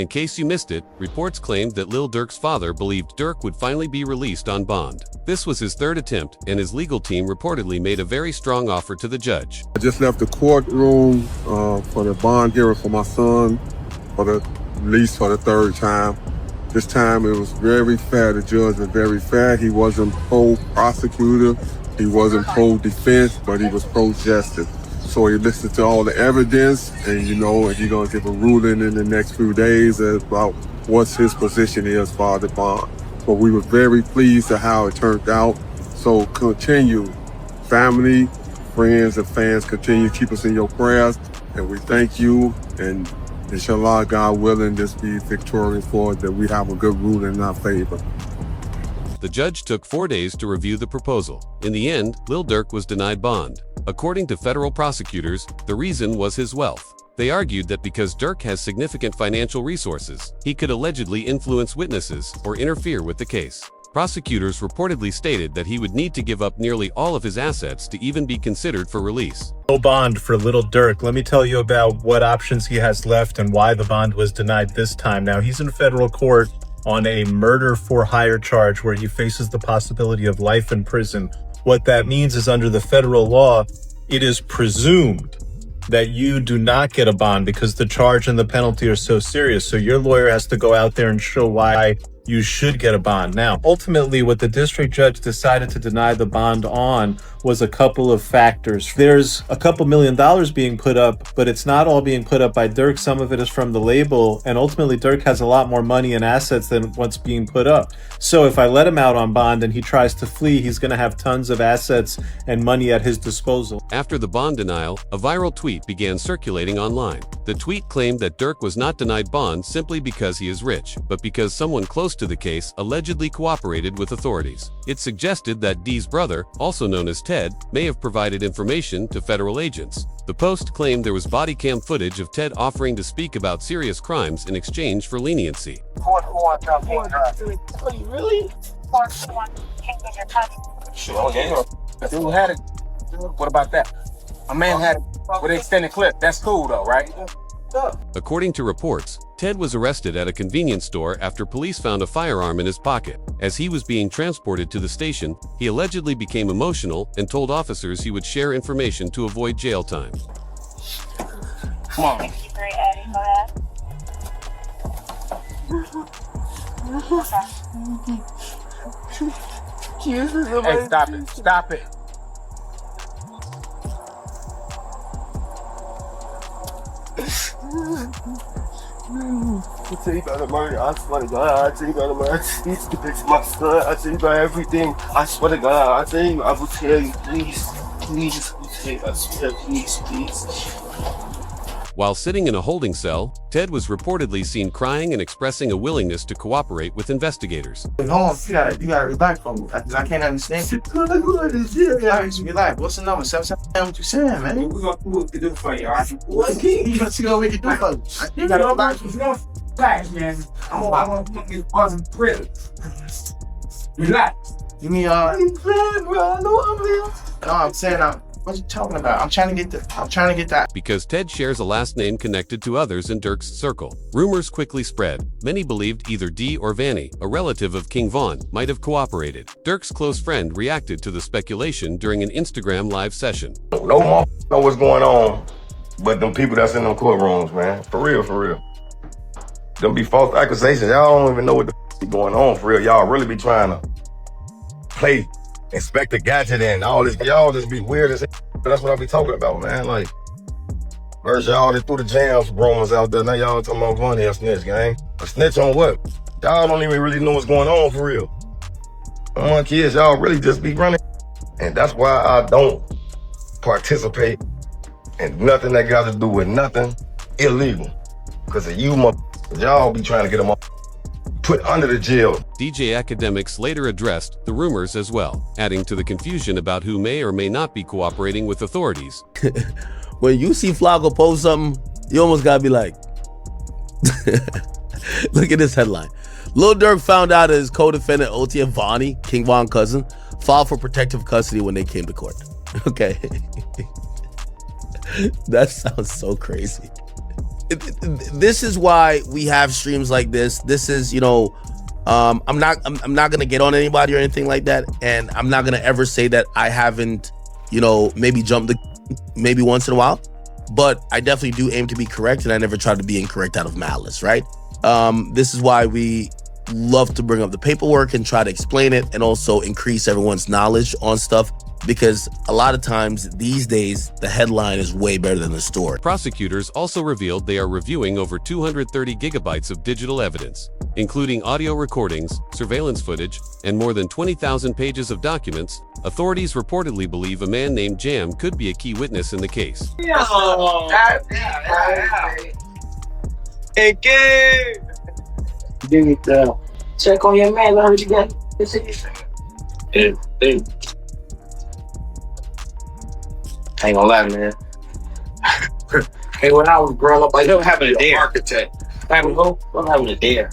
In case you missed it, reports claimed that Lil Durk's father believed Durk would finally be released on bond. This was his third attempt, and his legal team reportedly made a very strong offer to the judge. I just left the courtroom for the bond hearing for my son, at least for the third time. This time it was very fair. The judge was very fair. He wasn't pro-prosecutor, he wasn't pro-defense, but he was pro-justice. So he listened to all the evidence, and he's gonna give a ruling in the next few days about what his position is for the bond. But we were very pleased at how it turned out. So continue, family, friends, and fans, continue to keep us in your prayers, and we thank you. And inshallah, God willing, this be victorious for us, that we have a good ruling in our favor. The judge took 4 days to review the proposal. In the end, Lil Durk was denied bond. According to federal prosecutors, the reason was his wealth. They argued that because Durk has significant financial resources, he could allegedly influence witnesses or interfere with the case. Prosecutors reportedly stated that he would need to give up nearly all of his assets to even be considered for release. No bond for Lil Durk. Let me tell you about what options he has left and why the bond was denied this time. Now, he's in federal court on a murder for hire charge where he faces the possibility of life in prison. What that means is, under the federal law, it is presumed that you do not get a bond because the charge and the penalty are so serious. So your lawyer has to go out there and show why you should get a bond. Now, ultimately, what the district judge decided to deny the bond on was a couple of factors. There's a couple $1 million being put up, but it's not all being put up by Durk. Some of it is from the label, and ultimately Durk has a lot more money and assets than what's being put up. So if I let him out on bond and he tries to flee, he's going to have tons of assets and money at his disposal. After the bond denial, a viral tweet began circulating online. The tweet claimed that Durk was not denied bond simply because he is rich, but because someone close to the case allegedly cooperated with authorities. It suggested that D's brother, also known as Ted, may have provided information to federal agents. The post claimed there was body cam footage of Ted offering to speak about serious crimes in exchange for leniency. Really? Sure, yeah. Dude had it. What about that? A man had it with an extended clip. That's cool though, right? According to reports, Ted was arrested at a convenience store after police found a firearm in his pocket. As he was being transported to the station, he allegedly became emotional and told officers he would share information to avoid jail time. Come on. Hey, stop it. Stop it. I tell you about the murder, I swear to God, I tell you about the murder. He's the bitch, my son, I tell you about everything. I swear to God, I tell you, I will tell you, please, I swear, please. While sitting in a holding cell, Ted was reportedly seen crying and expressing a willingness to cooperate with investigators. No, you gotta relax from me. I can't understand it. You gotta relax. What's the number? 777? What you saying, man? We're gonna do for you, alright? What can you gonna make it do for you? You gotta relax. Relax, man. I want to get buzzing prison. Relax. You mean, No, I'm saying, what you talking about? I'm trying to get that. Because Ted shares a last name connected to others in Durk's circle, rumors quickly spread. Many believed either D or Vanny, a relative of King Von, might have cooperated. Durk's close friend reacted to the speculation during an Instagram live session. No more know what's going on, but them people that's in them courtrooms, man. For real, for real. Them be false accusations. Y'all don't even know what the be going on, for real. Y'all really be trying to play Inspector Gadget and all this. Y'all just be weird as hell. That's what I be talking about, man. Like, first y'all just threw the jams rumors out there. Now y'all talking about money a snitch, gang. A snitch on what? Y'all don't even really know what's going on, for real. My kids, y'all really just be running. And that's why I don't participate in nothing that got to do with nothing illegal. Because of you, y'all be trying to get them put under the jail. DJ Academics later addressed the rumors as well, adding to the confusion about who may or may not be cooperating with authorities. When you see Flacco post something, you almost gotta be like, look at this headline. Lil Durk found out his co-defendant OT and Vonnie, King Von cousin, filed for protective custody when they came to court. Okay. That sounds so crazy. this is why we have streams like this. This is, you know, I'm not gonna get on anybody or anything like that, and I'm not gonna ever say that I haven't, you know, maybe jumped the maybe once in a while, but I definitely do aim to be correct, and I never try to be incorrect out of malice, right? This is why we love to bring up the paperwork and try to explain it, and also increase everyone's knowledge on stuff, because a lot of times these days the headline is way better than the story. Prosecutors also revealed they are reviewing over 230 gigabytes of digital evidence, including audio recordings, surveillance footage, and more than 20,000 pages of documents. Authorities reportedly believe a man named Jam could be a key witness in the case. Check on your man. I heard you got. I ain't gonna lie, man. Hey, when I was growing up, I never having a dare. Architect. I'm having a dare.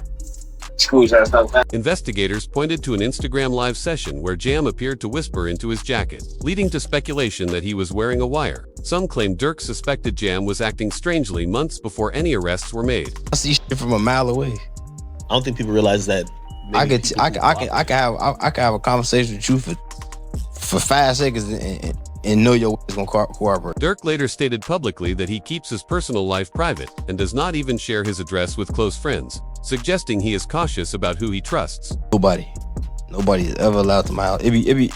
Schools and stuff. Investigators pointed to an Instagram live session where Jam appeared to whisper into his jacket, leading to speculation that he was wearing a wire. Some claim Durk suspected Jam was acting strangely months before any arrests were made. I see shit from a mile away. I don't think people realize that. I could have a conversation with you for 5 seconds and know your is gonna cooperate. Durk later stated publicly that he keeps his personal life private and does not even share his address with close friends, suggesting he is cautious about who he trusts. Nobody is ever allowed to my house. It be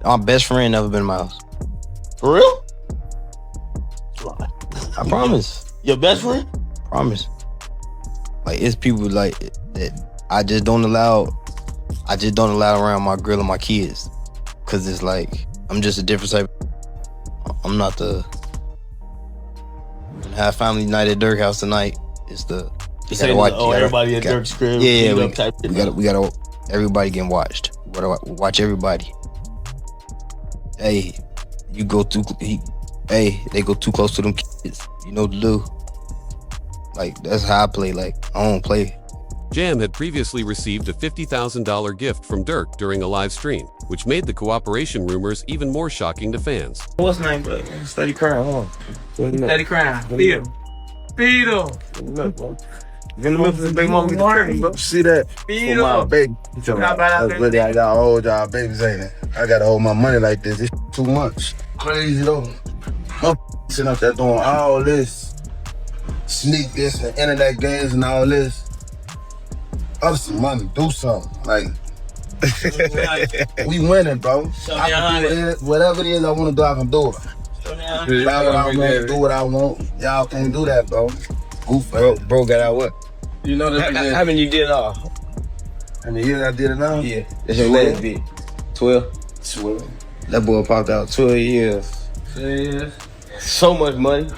my best friend never been in my house. For real? I promise. Your best friend? Promise. Like, it's people like that I just don't allow around my girl and my kids, cause it's like I'm just a different type. I'm not the have family night at Durk house tonight. It's the you gotta watch. Everybody at Durk's crib. Yeah, we gotta everybody getting watched. Watch everybody. Hey, you go too. They go too close to them kids. You know what to do. Like, that's how I play. Like, I don't play. Jam had previously received a $50,000 gift from Durk during a live stream, which made the cooperation rumors even more shocking to fans. What's the name, bro? Steady crying, huh? Steady crying. Feed him. Feed him. In the middle of big moment, bro. See that? Feed my him. baby. That's really I got to hold y'all babies, ain't it? I gotta hold my money like this. It's too much. Crazy though. I'm sitting up there doing all this, sneak this and internet games and all this. Up some money, do something. Like, we winning, bro. I can do it. Whatever it is I want to do, I can do it. Buy what I want, do what I want. Y'all can't do that, bro. Goof, bro got out what? You know that. How many you did all? How many years I did it now? Yeah. That's your last bit. 12. 12. That boy popped out 12 years. 12 years. So much money.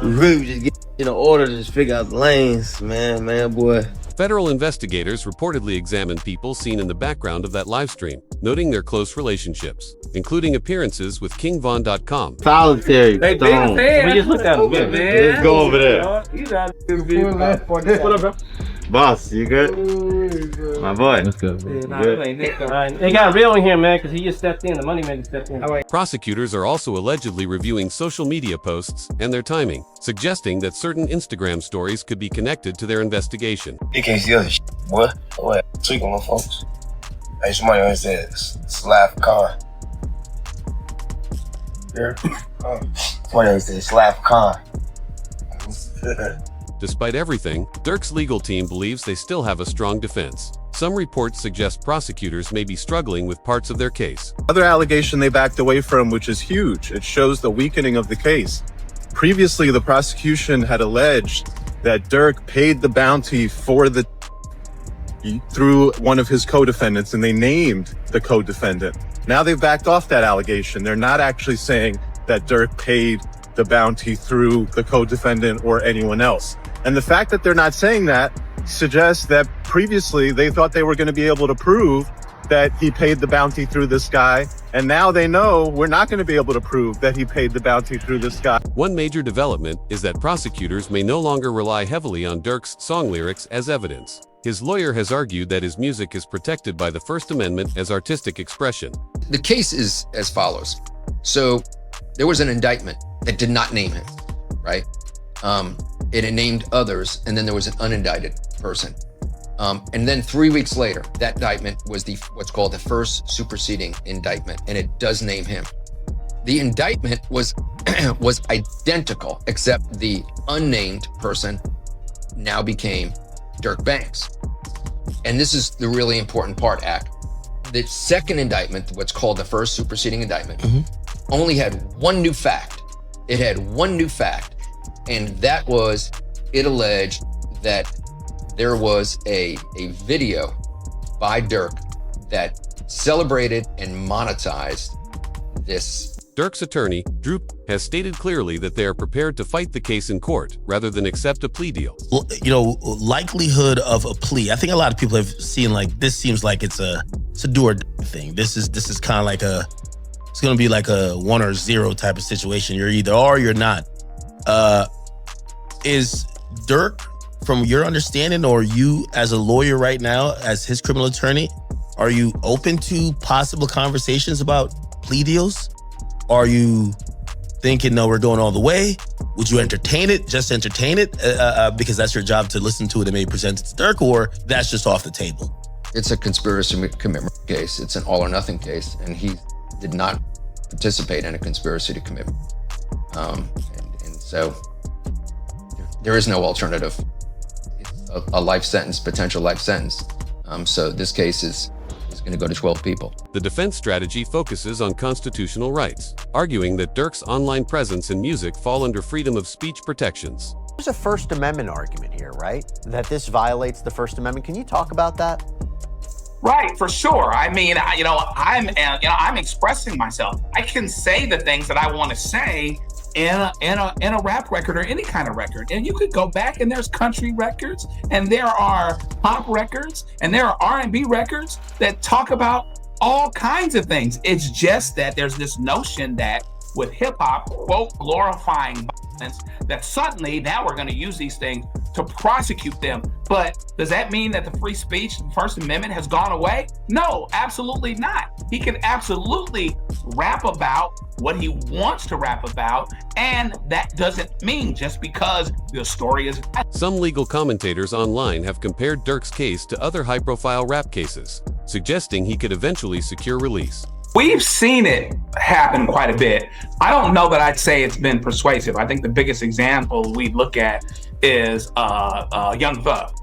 We really just get in order to just figure out the lanes, man, boy. Federal investigators reportedly examined people seen in the background of that live stream, noting their close relationships, including appearances with KingVon.com. Solitary. Hey, Stone. We just looked at him, man. Let's go over there. What up, bro? Boss, you good? My boy. Let's go. They got real in here, man, because he just stepped in. The money maker stepped in. Prosecutors are also allegedly reviewing social media posts and their timing, suggesting that certain Instagram stories could be connected to their investigation. You can't see other shit, boy. What? Tweak on them folks. Hey, somebody always said, slap car. Yeah. Somebody always said, slap car. Despite everything, Durk's legal team believes they still have a strong defense. Some reports suggest prosecutors may be struggling with parts of their case. Another allegation they backed away from, which is huge. It shows the weakening of the case. Previously, the prosecution had alleged that Durk paid the bounty for through one of his co-defendants, and they named the co-defendant. Now they've backed off that allegation. They're not actually saying that Durk paid the bounty through the co-defendant or anyone else. And the fact that they're not saying that suggests that previously they thought they were going to be able to prove that he paid the bounty through this guy. And now they know we're not going to be able to prove that he paid the bounty through this guy. One major development is that prosecutors may no longer rely heavily on Durk's song lyrics as evidence. His lawyer has argued that his music is protected by the First Amendment as artistic expression. The case is as follows. So there was an indictment that did not name him, right? It named others, and then there was an unindicted person. And then 3 weeks later, that indictment was what's called the first superseding indictment, and it does name him. The indictment was was identical, except the unnamed person now became Durk Banks. And this is the really important part, Ak. The second indictment, what's called the first superseding indictment, only had one new fact. It had one new fact, and that was it alleged that there was a video by Durk that celebrated and monetized this. Durk's attorney, Drew, has stated clearly that they are prepared to fight the case in court rather than accept a plea deal. You know, likelihood of a plea. I think a lot of people have seen like this seems like it's a do or die thing. This is kind of like it's going to be like a 1 or 0 type of situation. You're either are or you're not. Is Durk, from your understanding, or you as a lawyer right now, as his criminal attorney, are you open to possible conversations about plea deals? Are you thinking, no, we're going all the way? Would you entertain it, just entertain it, because that's your job to listen to it and maybe present it to Durk, or that's just off the table? It's a conspiracy commitment case. It's an all or nothing case, and he did not participate in a conspiracy to commit. And so there is no alternative. It's a life sentence, potential life sentence. So this case is going to go to 12 people. The defense strategy focuses on constitutional rights, arguing that Durk's online presence and music fall under freedom of speech protections. There's a First Amendment argument here, right? That this violates the First Amendment. Can you talk about that? Right, for sure. I mean, I'm expressing myself. I can say the things that I want to say in a rap record or any kind of record. And you could go back and there's country records and there are pop records and there are R&B records that talk about all kinds of things. It's just that there's this notion that with hip hop, quote, glorifying violence, that suddenly now we're going to use these things to prosecute them. But does that mean that the free speech, the First Amendment has gone away? No, absolutely not. He can absolutely rap about what he wants to rap about, and that doesn't mean just because the story is... Some legal commentators online have compared Durk's case to other high-profile rap cases, suggesting he could eventually secure release. We've seen it happen quite a bit. I don't know that I'd say it's been persuasive. I think the biggest example we look at is Young Thug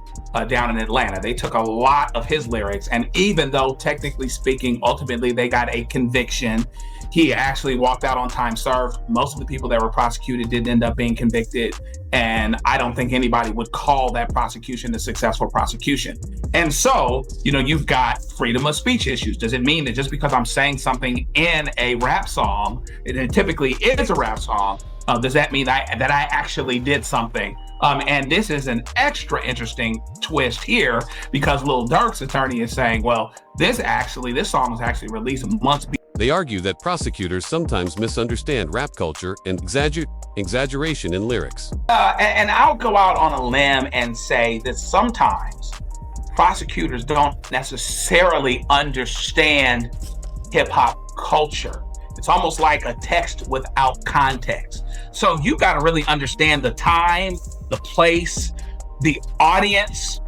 down in Atlanta. They took a lot of his lyrics, and even though technically speaking, ultimately they got a conviction, he actually walked out on time served. Most of the people that were prosecuted didn't end up being convicted, and I don't think anybody would call that prosecution a successful prosecution. And so, you've got freedom of speech issues. Does it mean that just because I'm saying something in a rap song, it typically is a rap song, does that mean that I actually did something? And this is an extra interesting twist here because Lil Durk's attorney is saying, well, this song was actually released months before. They argue that prosecutors sometimes misunderstand rap culture and exaggeration in lyrics. And I'll go out on a limb and say that sometimes prosecutors don't necessarily understand hip hop culture. It's almost like a text without context. So you got to really understand the time, the place, the audience.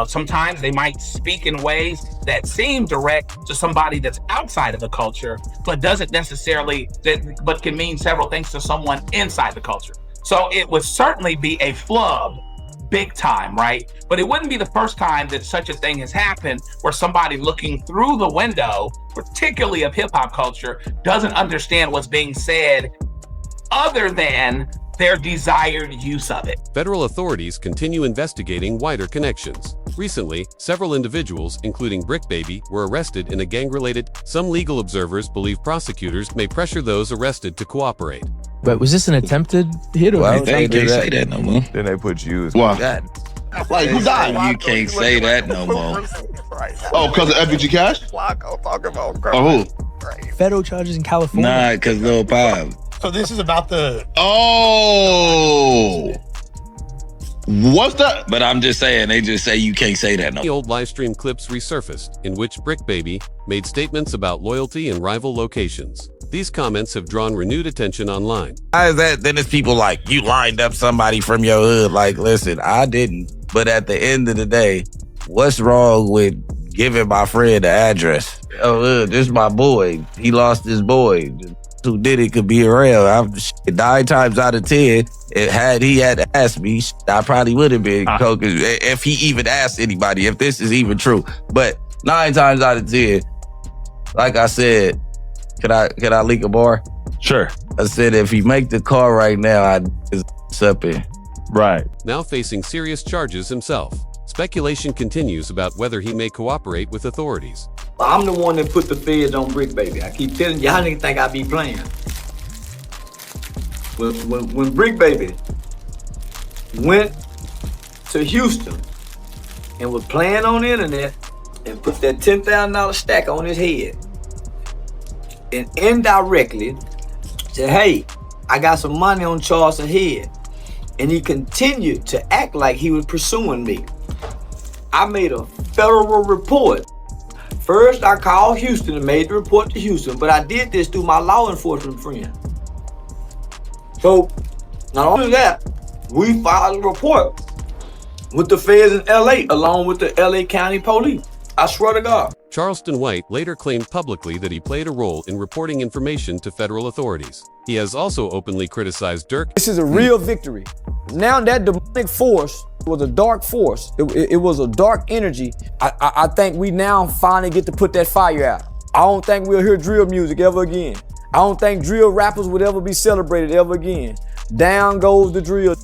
Sometimes they might speak in ways that seem direct to somebody that's outside of the culture, but doesn't necessarily, but can mean several things to someone inside the culture. So it would certainly be a flub, big time, right? But it wouldn't be the first time that such a thing has happened where somebody looking through the window, particularly of hip hop culture, doesn't understand what's being said other than their desired use of it. Federal authorities continue investigating wider connections. Recently, several individuals, including Brick Baby, were arrested in a gang-related. Some legal observers believe prosecutors may pressure those arrested to cooperate. But was this an attempted hit or? Well, they can't say that no more. Then they put you. Why? Like, who died? You can't say that no more. Oh, because of FBG Cash? Oh, who? Federal charges in California. Nah, because Lil Pop. So this is about the... Oh! What's that? But I'm just saying, they just say you can't say that no. The old live stream clips resurfaced, in which Brick Baby made statements about loyalty and rival locations. These comments have drawn renewed attention online. Why is that? Then it's people like, you lined up somebody from your hood. Like, listen, I didn't. But at the end of the day, what's wrong with giving my friend the address? Oh, this is my boy. He lost his boy. Who did it could be around. 9 times out of 10, had he had asked me, I probably would have been coke if he even asked anybody, if this is even true. But 9 times out of 10, like I said, can I leak a bar? Sure. I said if he make the call right now, I'd up it. Right. Now facing serious charges himself. Speculation continues about whether he may cooperate with authorities. I'm the one that put the feds on Brick Baby. I keep telling y'all niggas think I be playing. When Brick Baby went to Houston and was playing on the internet and put that $10,000 stack on his head and indirectly said, hey, I got some money on Charleston head. And he continued to act like he was pursuing me. I made a federal report. First, I called Houston and made the report to Houston, but I did this through my law enforcement friend. So, not only that, we filed a report with the feds in LA, along with the LA County Police. I swear to God. Charleston White later claimed publicly that he played a role in reporting information to federal authorities. He has also openly criticized Durk. This is a real victory. Now that demonic force was a dark force. It was a dark energy. I think we now finally get to put that fire out. I don't think we'll hear drill music ever again. I don't think drill rappers would ever be celebrated ever again. Down goes the drill.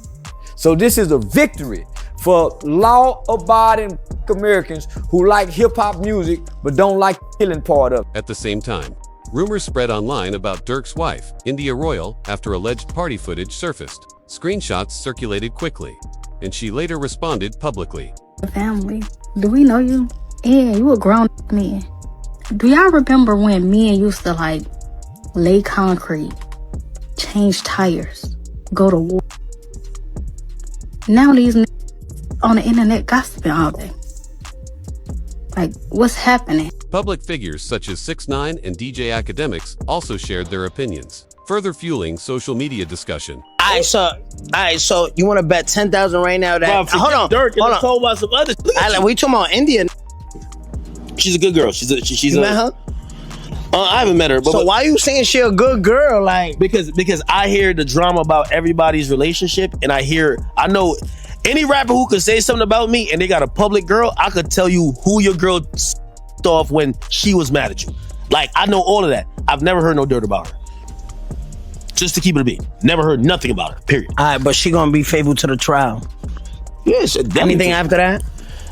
So this is a victory for law-abiding Americans who like hip-hop music but don't like the killing part of it. At the same time, rumors spread online about Durk's wife, India Royal, after alleged party footage surfaced. Screenshots circulated quickly, and she later responded publicly. Family, do we know you? Yeah, you a grown man. Do y'all remember when men used to like lay concrete, change tires, go to war? Now these on the internet gossiping all day. Like, what's happening? Public figures such as 6ix9ine and DJ Academics also shared their opinions, further fueling social media discussion. All right, so you want to bet 10,000 right now that hold on, Told about some other we talking about India. She's a good girl. She's you met her? I haven't met her. But so why you saying she a good girl? Like because I hear the drama about everybody's relationship, and I know any rapper who could say something about me and they got a public girl, I could tell you who your girl off when she was mad at you. Like, I know all of that. I've never heard no dirt about her. Just to keep it a beat. Never heard nothing about her, period. All right, but she gonna be faithful to the trial. Yes. Anything after that?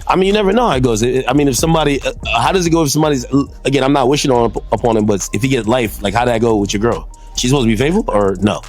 I mean, you never know how it goes. I mean, if somebody, how does it go if somebody's, again, I'm not wishing upon him, but if he gets life, like, how did that go with your girl? She's supposed to be faithful or no?